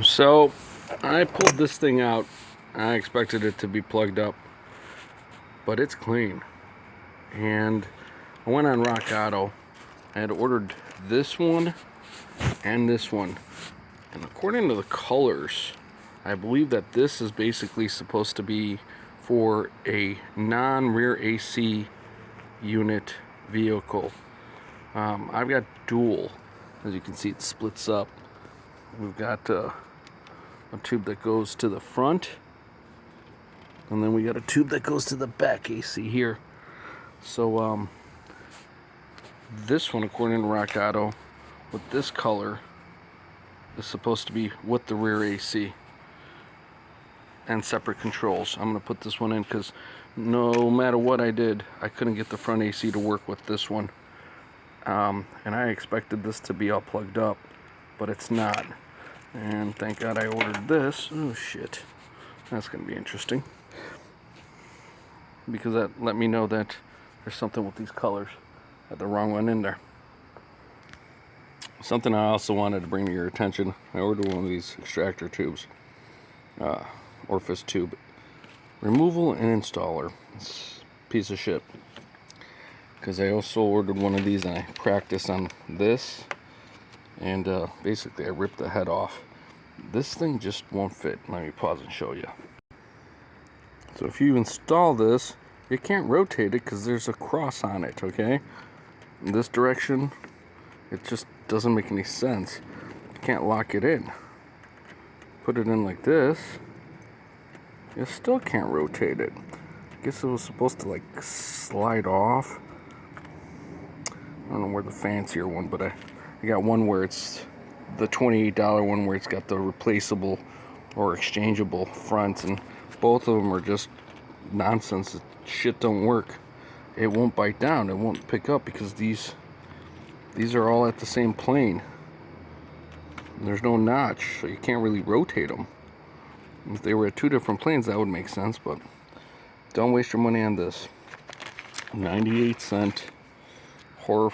So I pulled this thing out. I expected it to be plugged up, but it's clean. And I went on Rock Auto. I had ordered this one and this one. And according to the colors, I believe that this is basically supposed to be for a non-rear AC unit vehicle. I've got dual. As you can see, it splits up. We've got a tube that goes to the front, and then we got a tube that goes to the back AC here. So this one, according to Rock Auto, with this color, is supposed to be with the rear AC and separate controls. I'm going to put this one in because no matter what I did, I couldn't get the front AC to work with this one. And I expected this to be all plugged up, but it's not. And thank God I ordered this. Oh shit, that's going to be interesting, because that let me know that there's something with these colors. I had the wrong one in there. Something I also wanted to bring to your attention, I ordered one of these extractor tubes, orifice tube removal and installer. It's a piece of shit, because I also ordered one of these and I practiced on this, and basically I ripped the head off. This thing just won't fit. Let me pause and show you. So if you install this, you can't rotate it because there's a cross on it, okay? In this direction, it just doesn't make any sense. You can't lock it in. Put it in like this, you still can't rotate it. I guess it was supposed to like slide off. I don't know where the fancier one, but I got one where it's the $28 one where it's got the replaceable or exchangeable fronts, and both of them are just nonsense. The shit don't work. It won't bite down. It won't pick up because these are all at the same plane. There's no notch, so you can't really rotate them. If they were at two different planes, that would make sense, but don't waste your money on this. 98-cent Harbor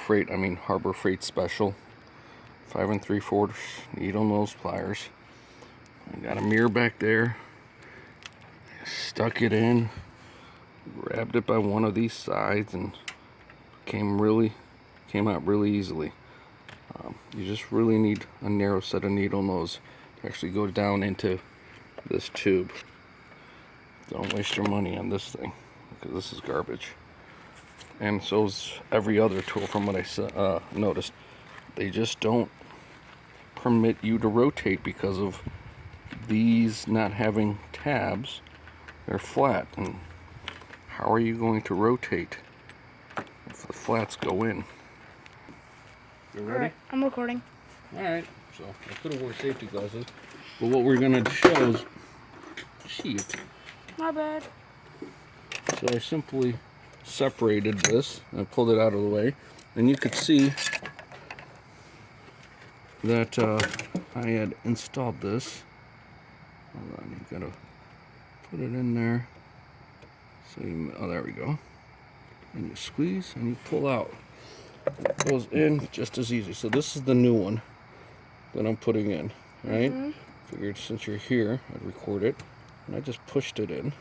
Freight special. 5 3/4 needle nose pliers. I got a mirror back there. Stuck it in. Grabbed it by one of these sides and came out really easily. You just really need a narrow set of needle nose to actually go down into this tube. Don't waste your money on this thing, because this is garbage. And so is every other tool, from what I noticed. They just don't permit you to rotate because of these not having tabs. They're flat, and how are you going to rotate if the flats go in? You ready? Alright, I'm recording. Alright, so I could have worn safety glasses, but what we're going to show is, shit. My bad. So I simply separated this and pulled it out of the way, and you could see that I had installed this. Hold on, you gotta put it in there. So oh, there we go. And you squeeze and you pull out. It goes in just as easy. So this is the new one that I'm putting in, right? Figured since you're here, I'd record it. And I just pushed it in.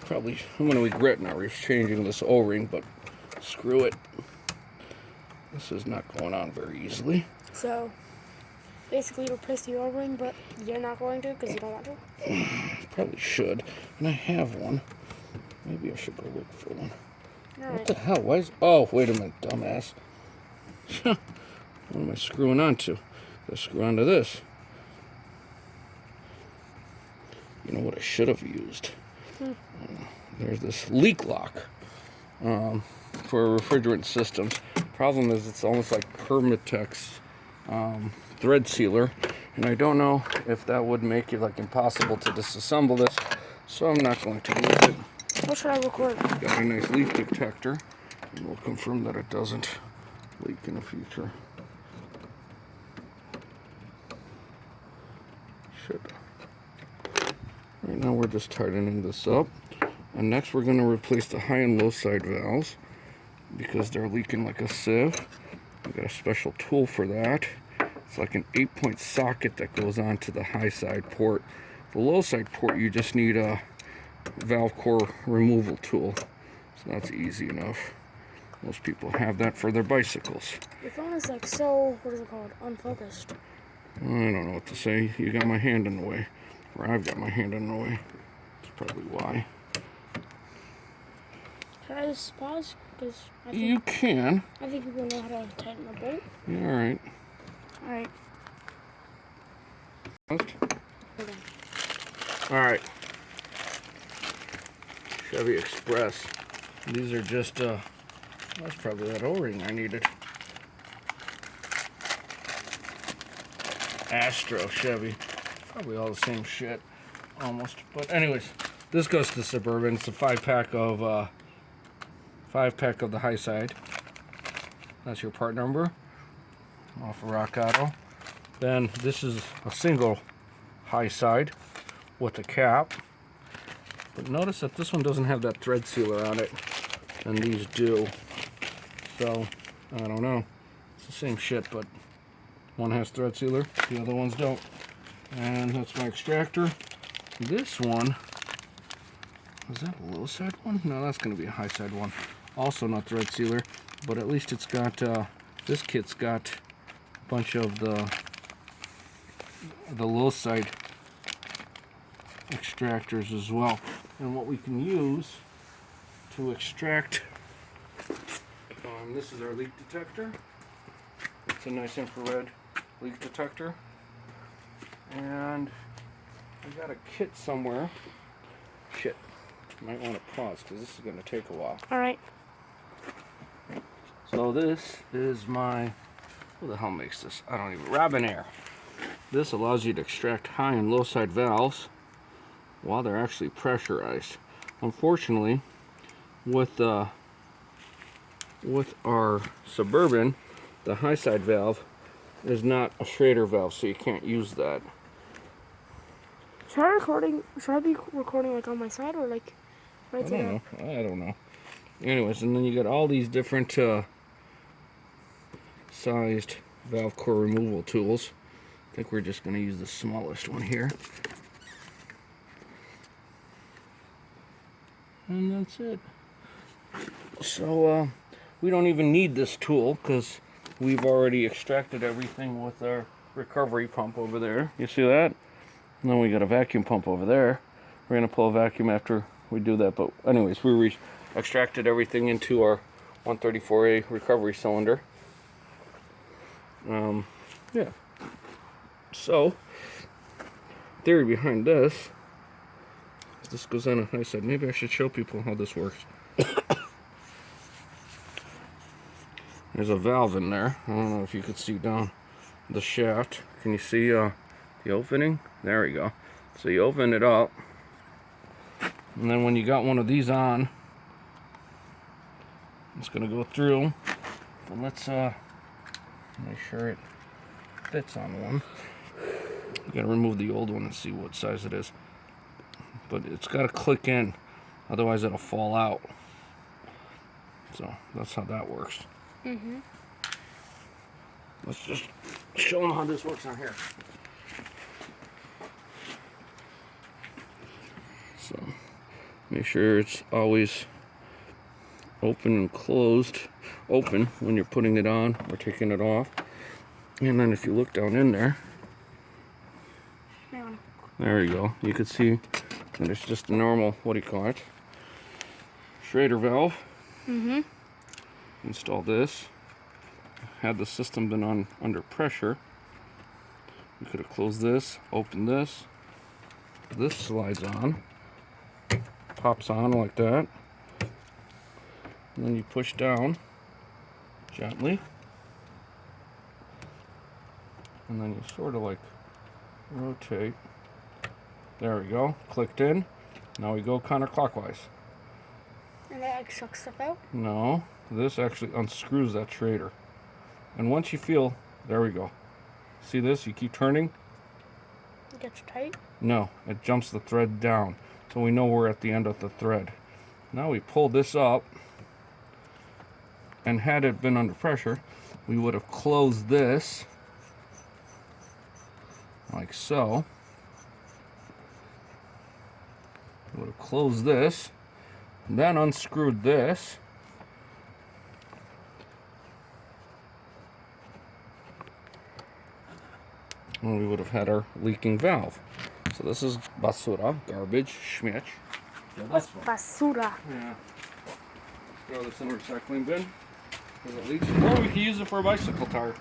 Probably, I'm gonna regret not changing this O-ring, but screw it. This is not going on very easily. So, basically replace the O-ring, but you're not going to because you don't want to? Probably should. And I have one. Maybe I should go look for one. All What right. the hell? Why is... Oh, wait a minute, dumbass. What am I screwing onto? I screw onto this. You know what I should have used? There's this leak lock for refrigerant systems. Problem is, it's almost like Permatex thread sealer, and I don't know if that would make it like impossible to disassemble this, so I'm not going to use it. What should I record? Got a nice leak detector, and we'll confirm that it doesn't leak in the future. Shit. Right now we're just tightening this up, and next we're going to replace the high and low side valves because they're leaking like a sieve. We've got a special tool for that, It's like an 8-point socket that goes onto the high side port. The low side port, you just need a valve core removal tool. So that's easy enough. Most people have that for their bicycles. Your phone is like so, what is it called, unfocused. I don't know what to say. You got my hand in the way. Or I've got my hand in the way. That's probably why. Should I just pause? Because You can. I think people know how to tighten a bolt. Yeah, alright. Alright. Alright. Chevy Express. These are just, that's probably that O-ring I needed. Astro Chevy. Probably all the same shit. Almost. But anyways, this goes to Suburban. It's a 5-pack of, 5-pack of the high side. That's your part number. Off of Rock Auto. Then this is a single high side with a cap. But notice that this one doesn't have that thread sealer on it, and these do. So, I don't know. It's the same shit, but one has thread sealer, the other ones don't. And that's my extractor. This one, is that a low side one? No, that's going to be a high side one. Also not thread sealer, but at least it's got, this kit's got a bunch of the low side extractors as well. And what we can use to extract, this is our leak detector. It's a nice infrared leak detector. And I got a kit somewhere. Shit, might want to pause because this is going to take a while. Alright. So this is my, who the hell makes this? I don't even, Robinair. This allows you to extract high and low side valves while they're actually pressurized. Unfortunately, with our Suburban, the high side valve is not a Schrader valve, so you can't use that. Should I be recording like on my side or like right I to don't know. I don't know. Anyways, and then you got all these different sized valve core removal tools. I think we're just going to use the smallest one here. And that's it. So we don't even need this tool because we've already extracted everything with our recovery pump over there. You see that? And then we got a vacuum pump over there. We're going to pull a vacuum after we do that. But anyways, we extracted everything into our 134A recovery cylinder. Yeah. So, theory behind this goes on a high side. Maybe I should show people how this works. There's a valve in there. I don't know if you could see down the shaft. Can you see the opening? There we go. So you open it up, and then when you got one of these on, it's going to go through. But let's make sure it fits on one. You got to remove the old one and see what size it is. But it's got to click in, otherwise it'll fall out. So that's how that works. Let's just show them how this works on here. So make sure it's always open and closed. Open when you're putting it on or taking it off. And then if you look down in there, there you go. You can see that it's just a normal, what do you call it? Schrader valve. Install this. Had the system been on under pressure, we could have closed this, opened this. This slides on, pops on like that. And then you push down gently. And then you sort of like rotate. There we go, clicked in. Now we go counterclockwise. And that like sucks stuff out? No, this actually unscrews that Schrader. And once you feel, there we go. See this? You keep turning. It gets tight? No, it jumps the thread down. So we know we're at the end of the thread. Now we pull this up. And had it been under pressure, we would have closed this. like so. We would have closed this, then unscrewed this. And we would have had our leaking valve. So this is basura, garbage, schmitch. Yeah, that's fun. Basura. Yeah. Throw this in the recycling bin because it leaks. Or we can use it for a bicycle tire.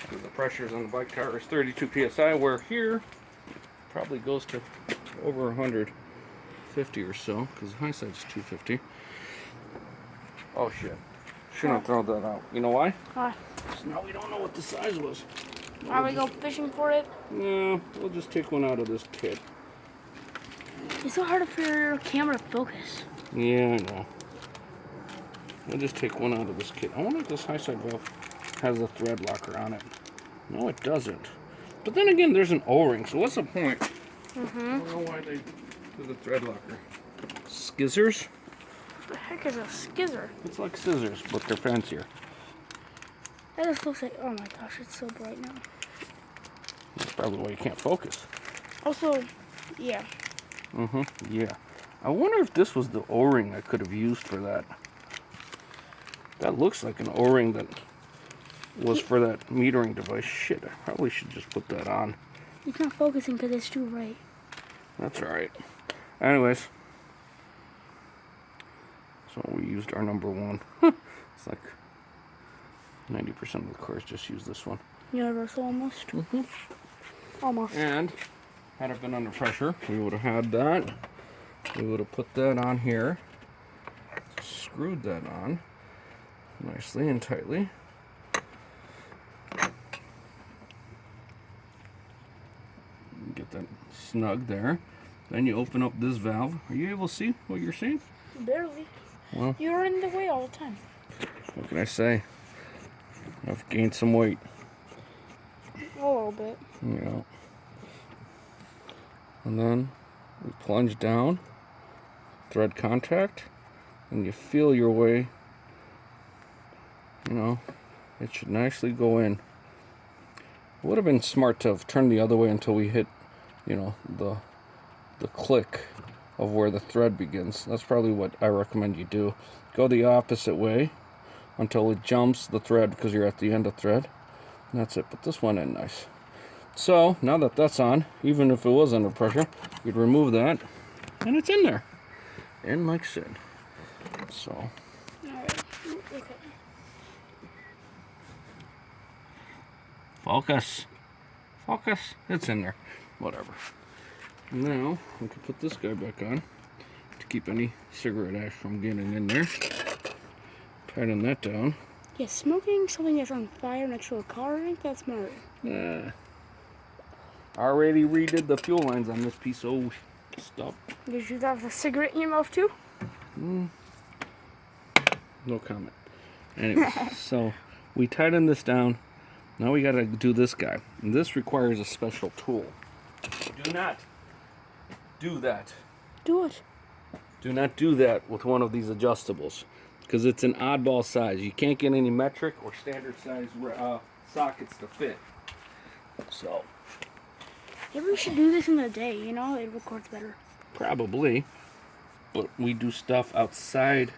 Because the pressures on the bike tire is 32 psi, where here probably goes to over 150 or so, because the high side's 250. Oh shit. Shouldn't have thrown that out. You know why? Why? Because now we don't know what the size was. Are we go fishing for it? No, we'll just take one out of this kit. It's so hard for your camera to focus. Yeah, I know. We'll just take one out of this kit. I wonder if this high side valve has a thread locker on it. No, it doesn't. But then again, there's an O-ring, so what's the point? I don't know why they do the thread locker. Skizzers? What the heck is a skizzer? It's like scissors, but they're fancier. That just looks like, oh my gosh, it's so bright now. That's probably why you can't focus. Also, yeah. Yeah. I wonder if this was the O-ring I could have used for that. That looks like an O-ring that was for that metering device. Shit, I probably should just put that on. It's not focusing because it's too bright. That's alright. Anyways. So we used our number one. It's like 90% of the cars just use this one. Universal almost. Almost. And had it been under pressure, we would have had that. We would have put that on here. Screwed that on nicely and tightly. Get that snug there. Then you open up this valve. Are you able to see what you're seeing? Barely. Well, You're in the way all the time. what can I say? I've gained some weight. A little bit. Yeah. And then we plunge down, thread contact, and you feel your way. You know, it should nicely go in. It would have been smart to have turned the other way until we hit, you know, the click of where the thread begins. That's probably what I recommend you do. Go the opposite way until it jumps the thread because you're at the end of thread. And that's it. But this went in nice. So now that that's on, even if it was under pressure, you'd remove that, and it's in there. And like I said, so. Alright. Okay. Focus. Focus. It's in there. Whatever. Now, we can put this guy back on to keep any cigarette ash from getting in there. Tighten that down. Yeah, smoking something that's on fire next to a car, I think that's smart. Yeah. Already redid the fuel lines on this piece of stuff. Did you have a cigarette in your mouth too? No comment. Anyway, so we tighten this down. Now we gotta do this guy. And this requires a special tool. Do not do that. Do it. Do not do that with one of these adjustables, because it's an oddball size. You can't get any metric or standard size sockets to fit. So Maybe we should do this in the day, you know? It records better. probably, but we do stuff outside.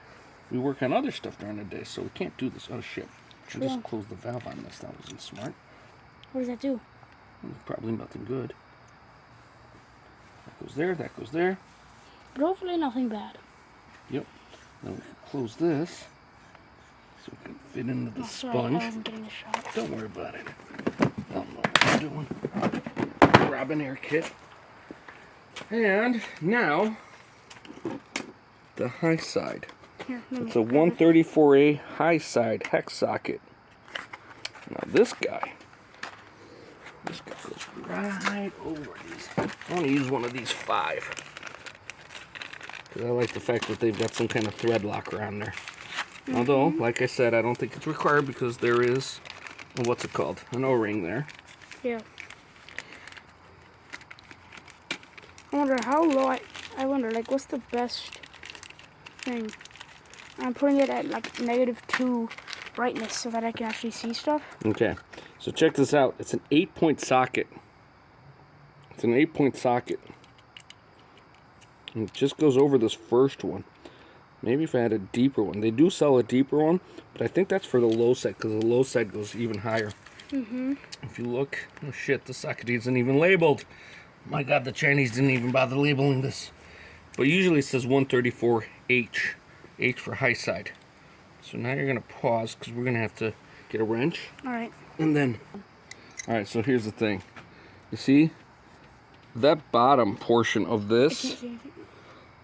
We work on other stuff during the day, so we can't do this. Oh shit! I just closed the valve on this. That wasn't smart. What does that do? Probably nothing good. That goes there. That goes there. But hopefully nothing bad. Yep. Then we can close this so it can fit into the Sorry, sponge. I wasn't getting the shot. Don't worry about it. I don't know what I'm doing. Grab an air kit. And now, the high side. Here, It's a 134A high side hex socket. Now this guy goes right over these. I want to use one of these 5. Because I like the fact that they've got some kind of thread locker on there. Although, like I said, I don't think it's required because there is, what's it called? An O-ring there. Yeah. I wonder how low I wonder, like, what's the best thing? I'm putting it at, like, -2 brightness so that I can actually see stuff. Okay. So check this out. It's an 8-point socket. It's an 8-point socket. And it just goes over this first one. Maybe if I had a deeper one. They do sell a deeper one, but I think that's for the low side because the low side goes even higher. If you look, oh shit, the socket isn't even labeled. My God, the Chinese didn't even bother labeling this. But usually it says 134H. H for high side. So now you're going to pause because we're going to have to get a wrench. Alright. And then, alright, so here's the thing. You see? That bottom portion of this,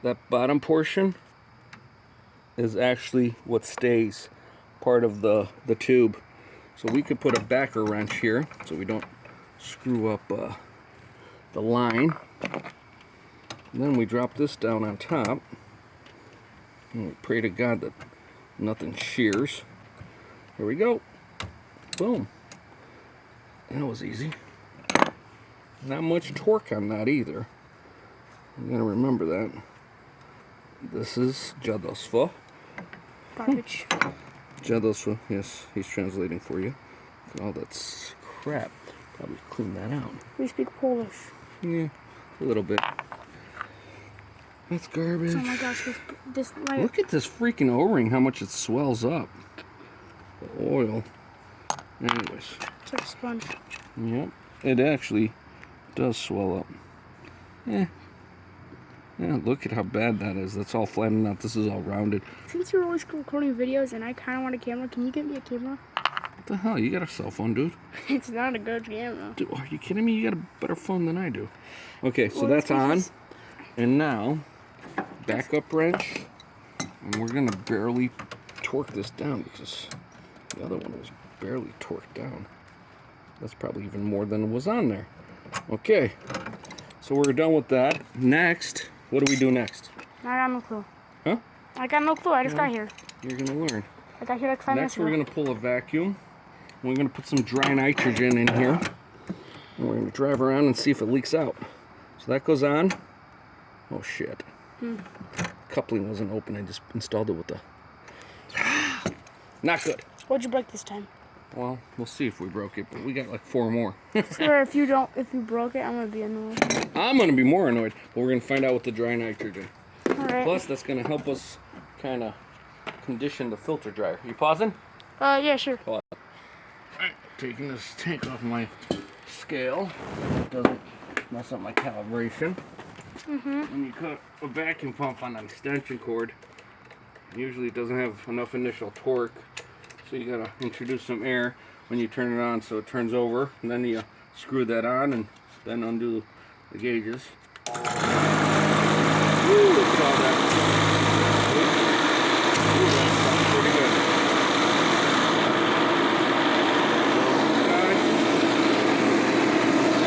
that bottom portion is actually what stays part of the tube. So we could put a backer wrench here so we don't screw up the line. And then we drop this down on top. And we pray to God that nothing shears. Here we go. Boom. That was easy. Not much torque on that either. You gotta remember that. This is jadosvo. Garbage. Jadosvo, yes, he's translating for you. Oh, that's crap. Probably clean that out. We speak Polish. Yeah, a little bit. That's garbage. Oh my gosh, this like, look at this freaking O-ring, how much it swells up. The oil. Anyways. It's like a sponge. Yep, it actually does swell up. Yeah, look at how bad that is. That's all flattened out. This is all rounded. Since you're always recording videos and I kind of want a camera, can you get me a camera? What the hell? You got a cell phone, dude? It's not a good camera. Dude, are you kidding me? You got a better phone than I do. Okay, so that's on. And now, backup wrench. And we're going to barely torque this down because the other one was barely torqued down. That's probably even more than was on there. Okay, so we're done with that. Next, what do we do next? I got no clue. Huh? I got no clue. I just got here. You're going to learn. I got here like 5 minutes Next, we're ago. going to pull a vacuum. We're going to put some dry nitrogen in here. And we're going to drive around and see if it leaks out. So that goes on. Oh, shit. Coupling wasn't open. I just installed it with the... Not good. What'd you break this time? Well, we'll see if we broke it, but we got like 4 more. Sure, if you broke it, I'm gonna be annoyed. I'm going to be more annoyed, but we're going to find out with the dry nitrogen. Alright. Plus, that's going to help us kind of condition the filter dryer. You pausing? Yeah, sure. Pause. Alright, taking this tank off my scale. Doesn't mess up my calibration. When you cut a vacuum pump on an extension cord, usually it doesn't have enough initial torque. So you gotta introduce some air when you turn it on so it turns over, and then you screw that on and then undo the gauges. Ooh, look at all that. Ooh, that's pretty good.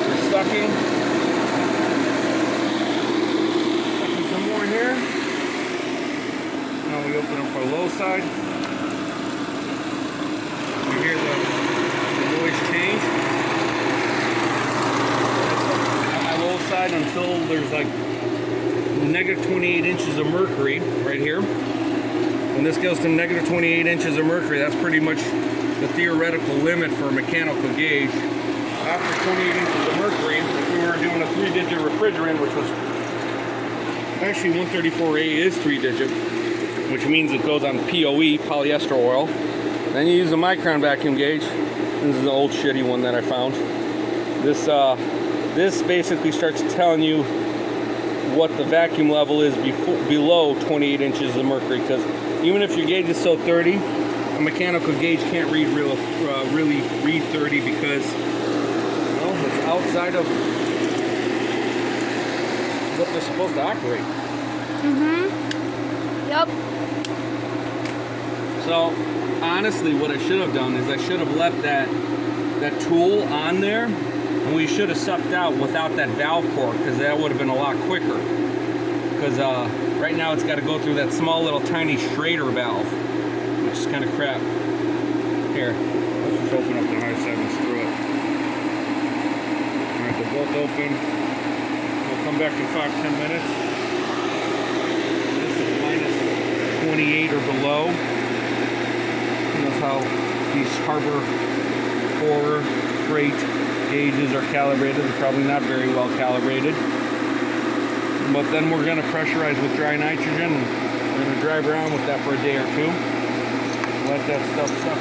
We're sucking. Sucking some more here. Now we open up our low side. You hear the noise change. On my low side until there's like negative 28 inches of mercury right here. When this goes to negative 28 inches of mercury, that's pretty much the theoretical limit for a mechanical gauge. After 28 inches of mercury, if we were doing a 3-digit refrigerant, which was actually 134A is 3-digit, which means it goes on POE, polyester oil. Then you use a micron vacuum gauge. This is the old shitty one that I found. This basically starts telling you what the vacuum level is below 28 inches of mercury. Because even if your gauge is still 30, a mechanical gauge can't read really read 30 because it's outside of what they're supposed to operate. Yep. So honestly, what I should have done is I should have left that tool on there, and we should have sucked out without that valve port, because that would have been a lot quicker. Because right now it's got to go through that small little tiny Schrader valve, which is kind of crap. Here, let's just open up the high side and screw it. Alright, they're both open. We'll come back in 5-10 minutes. This is minus 28 or below. That's how these harbor borer freight gauges are calibrated. They're probably not very well calibrated. But then we're going to pressurize with dry nitrogen, and we're going to drive around with that for a day or two. Let that stuff suck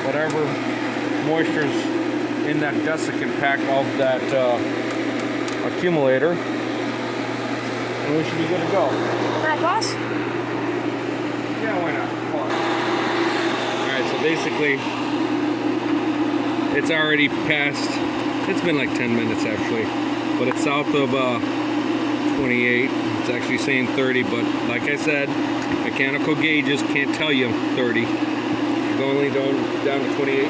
whatever moisture's in that desiccant pack of that accumulator, and we should be good to go. Alright, boss? Yeah, why not? Alright, so basically, it's already past, it's been like 10 minutes actually, but it's south of 28. It's actually saying 30, but like I said, mechanical gauges can't tell you 30. It's only down to 28.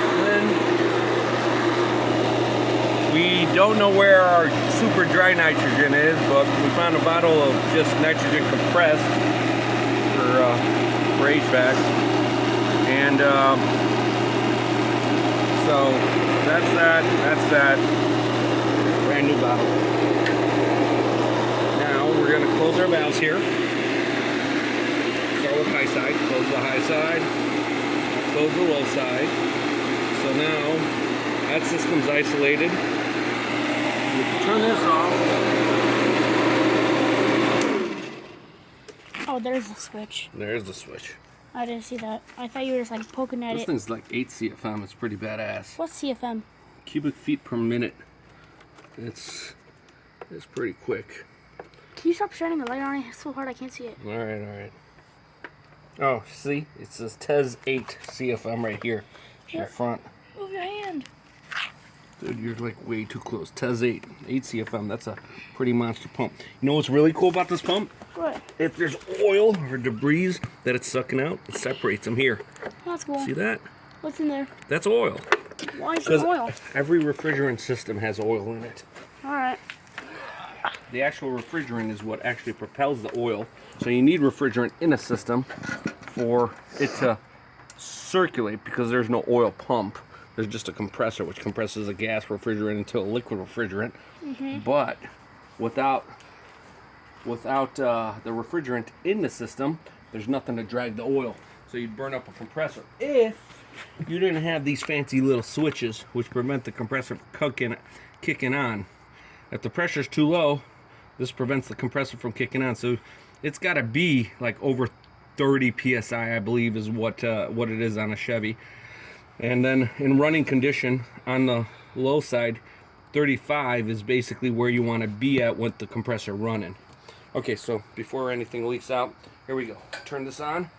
And then we don't know where our super dry nitrogen is, but we found a bottle of just nitrogen compressed for HVAC. And so that's that. Brand new bottle. Now we're going to close our valves here. Start with high side. Close the high side. Close the low side. So now that system's isolated. We can turn this off. Oh, there's the switch. There's the switch. I didn't see that. I thought you were just like poking at This it. thing's like 8 CFM. It's pretty badass. What's CFM? Cubic feet per minute. It's pretty quick. Can you stop shining the light on it? It's so hard I can't see it. All right. Oh, see? It says TES 8 CFM right here in the front. Move your hand. Dude, you're like way too close. TES 8 CFM. That's a pretty monster pump. You know what's really cool about this pump? What? If there's oil or debris that it's sucking out, it separates them here. That's cool. See that? What's in there? That's oil. Why is it oil? Every refrigerant system has oil in it. Alright. The actual refrigerant is what actually propels the oil. So you need refrigerant in a system for it to circulate, because there's no oil pump. There's just a compressor which compresses a gas refrigerant into a liquid refrigerant. But without the refrigerant in the system, there's nothing to drag the oil. So you'd burn up a compressor if you didn't have these fancy little switches which prevent the compressor from kicking on. If the pressure's too low, this prevents the compressor from kicking on. So it's got to be like over 30 psi, I believe, is what it is on a Chevy. And then in running condition on the low side, 35 is basically where you want to be at with the compressor running. Okay, so before anything leaks out, here we go. Turn this on.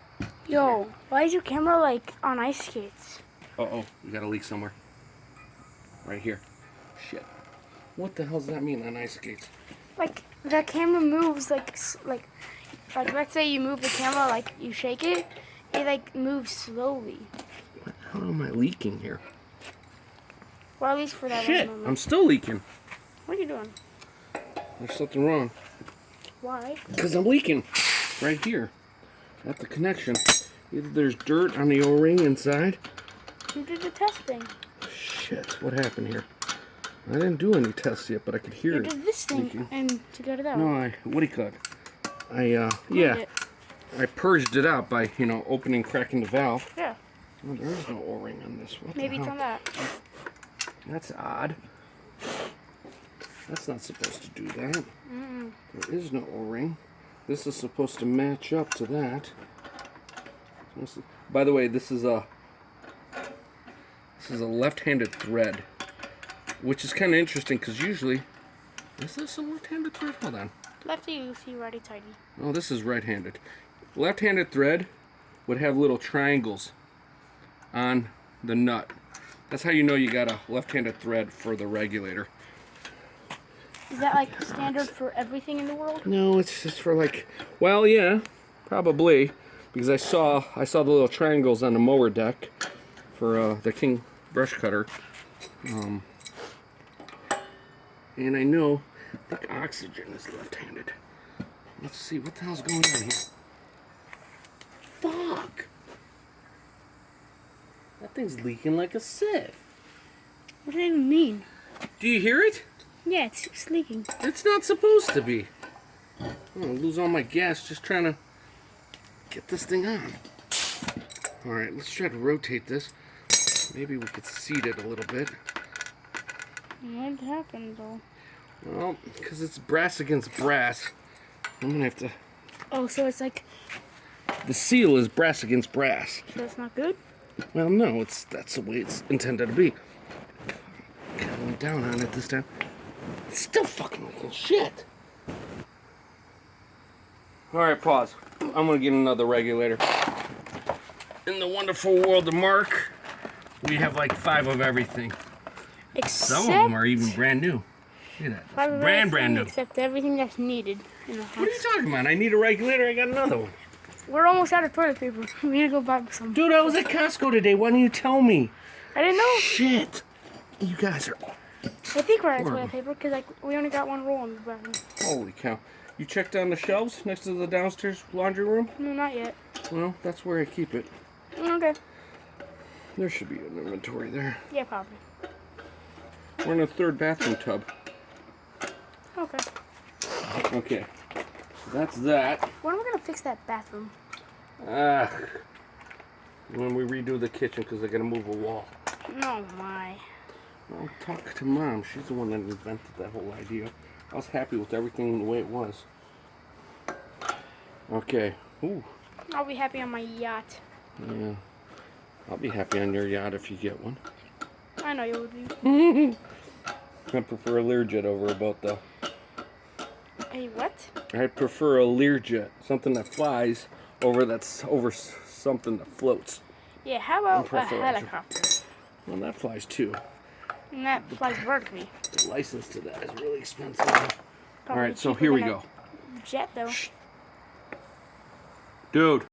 Yo, why is your camera like on ice skates? Uh-oh, we got a leak somewhere. Right here. Shit. What the hell does that mean on ice skates? Like the camera moves like let's say you move the camera, like you shake it, it like moves slowly. How am I leaking here? Well, at least for that Shit, one moment. I'm still leaking. What are you doing? There's something wrong. Why? Because I'm leaking right here at the connection. Either there's dirt on the O-ring inside. You did the testing. Shit, what happened here? I didn't do any tests yet, but I could hear You it did this thing leaking. and to get it out. No, what do you call it? I purged it out by, opening, cracking the valve. Yeah. Oh, there's no O-ring on this. What Maybe the it's hell? on that. That's odd. That's not supposed to do that. There is no O-ring. This is supposed to match up to that. By the way, this is a left-handed thread, which is kind of interesting because usually, is this a left-handed thread? Hold on. Lefty loosey, righty tighty. Oh, this is right-handed. Left-handed thread would have little triangles on the nut. That's how you know you got a left-handed thread for the regulator. Is that like standard for everything in the world? No, it's just for like, well, yeah, probably, because I saw the little triangles on the mower deck for the King brush cutter, and I know the oxygen is left-handed. Let's see what the hell's going on here. Fuck! That thing's leaking like a sieve. What does that even mean? Do you hear it? Yeah, it's leaking. It's not supposed to be. I'm gonna lose all my gas just trying to get this thing on. Alright, let's try to rotate this. Maybe we could seat it a little bit. What happened though? Well, because it's brass against brass, I'm gonna have to. Oh, so it's like. The seal is brass against brass. So it's not good? Well, no, that's the way it's intended to be. Kind of went down on it this time. It's still fucking making shit. All right, pause. I'm gonna get another regulator. In the wonderful world of Mark, we have like 5 of everything. Some of them are even brand new. Look at that. That's brand new. Except everything that's needed in the house. What are you talking about? I need a regulator. I got another one. We're almost out of toilet paper. We need to go buy some. Dude, I was at Costco today. Why didn't you tell me? I didn't know. Shit. You guys are... I think we're out of toilet paper because like we only got 1 roll in the bathroom. Holy cow. You checked on the shelves next to the downstairs laundry room? No, not yet. Well, that's where I keep it. Okay. There should be an inventory there. Yeah, probably. We're in a 3rd bathroom tub. Okay. Okay. That's that. When are we going to fix that bathroom? When we redo the kitchen because they're going to move a wall. Oh, my. Well, talk to Mom. She's the one that invented that whole idea. I was happy with everything the way it was. Okay. Ooh. I'll be happy on my yacht. Yeah. I'll be happy on your yacht if you get one. I know you would be. I prefer a Learjet over a boat, though. A what? I prefer a Learjet, something that flies over something that floats. Yeah, how about a helicopter? Well, that flies too. And that flies vertically. The license to that is really expensive. All right, so cheaper here we than go. Jet though. Shh. Dude.